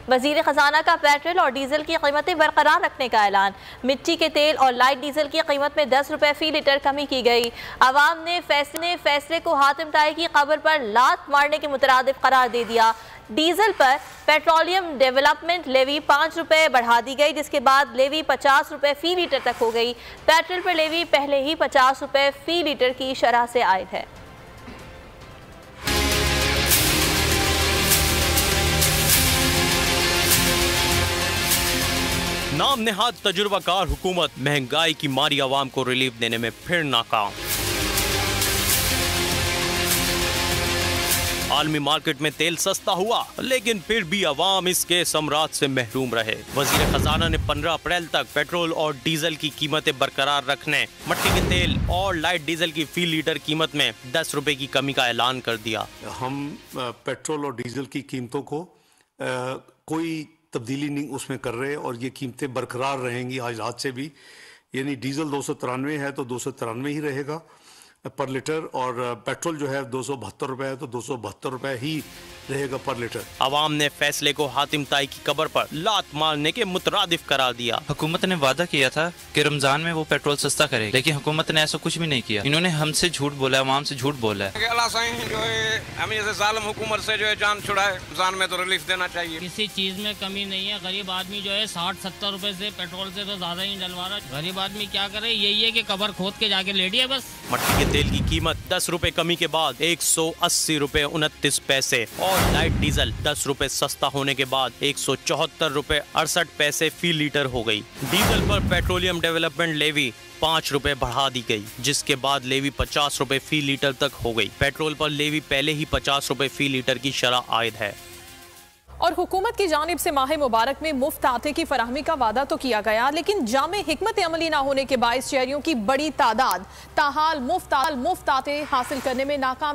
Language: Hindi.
वजीर खजाना का पेट्रोल और डीजल की कीमतें बरकरार रखने का ऐलान। मिट्टी के तेल और लाइट डीजल की कीमत में 10 रुपए फी लीटर कमी की गई। अवाम ने फैसले को हातिम ताई की खबर पर लात मारने के मुतरादिफ करार दे दिया। डीजल पर पेट्रोलियम डेवलपमेंट लेवी 5 रुपए बढ़ा दी गई, जिसके बाद लेवी 50 रुपए फी लीटर तक हो गई। पेट्रोल पर लेवी पहले ही 50 रुपए फी लीटर की शरह से आयद है। नाम नेहाद तजुर्बाकार हुकूमत महंगाई की मारी आवाम को रिलीफ देने में फिर नाकाम। आलमी मार्केट में तेल सस्ता हुआ, लेकिन फिर भी आवाम इसके सम्राट से महरूम रहे। वजीर खजाना ने 15 अप्रैल तक पेट्रोल और डीजल की कीमतें बरकरार रखने, मट्टी के तेल और लाइट डीजल की फी लीटर कीमत में 10 रुपए की कमी का ऐलान कर दिया। हम पेट्रोल और डीजल की कीमतों को कोई तब्दीली नहीं उसमें कर रहे और ये कीमतें बरकरार रहेंगी आज रात से भी। यानी डीजल 293 है तो 293 ही रहेगा पर लीटर, और पेट्रोल जो है 272 रुपए है तो 272 रुपए ही रहेगा पर लीटर। अवाम ने फैसले को हातिम ताई की खबर पर लात मारने के मुतरादिफ करार दिया। हुकूमत ने वादा किया था कि रमजान में वो पेट्रोल सस्ता करेगी, लेकिन हुकूमत ने ऐसा कुछ भी नहीं किया। इन्होंने हमसे झूठ बोला है, अवाम से झूठ बोला है। अल्लाह जो है हमें जैसे जालिम हुकूमत से जो है जान छुड़ाए, रमजान में तो रिलीफ देना चाहिए। किसी चीज में कमी नहीं है। गरीब आदमी जो है 60-70 रुपए से पेट्रोल से तो ज्यादा ही डलवा रहा। गरीब आदमी क्या करे, यही है कि कबर खोद के जाके लेटिए बस। मट्टी के तेल की कीमत 10 रुपए कमी के बाद 180 रुपए 29 पैसे और लाइट डीजल 10 रुपए सस्ता होने के बाद 174 रुपए 68 पैसे फी लीटर हो गई। डीजल पर पेट्रोलियम डेवलपमेंट लेवी 5 रुपए बढ़ा दी गई, जिसके बाद लेवी 50 रुपए फी लीटर तक हो गई। पेट्रोल पर लेवी पहले ही 50 रुपए फी लीटर की शरह आयद है। और हुकूमत की जानिब से माह मुबारक में मुफ्त आटे की फराहमी का वादा तो किया गया, लेकिन जामे हिकमत अमली ना होने के बायस शहरियों की बड़ी तादाद ताहाल मुफ्त आटे हासिल करने में नाकाम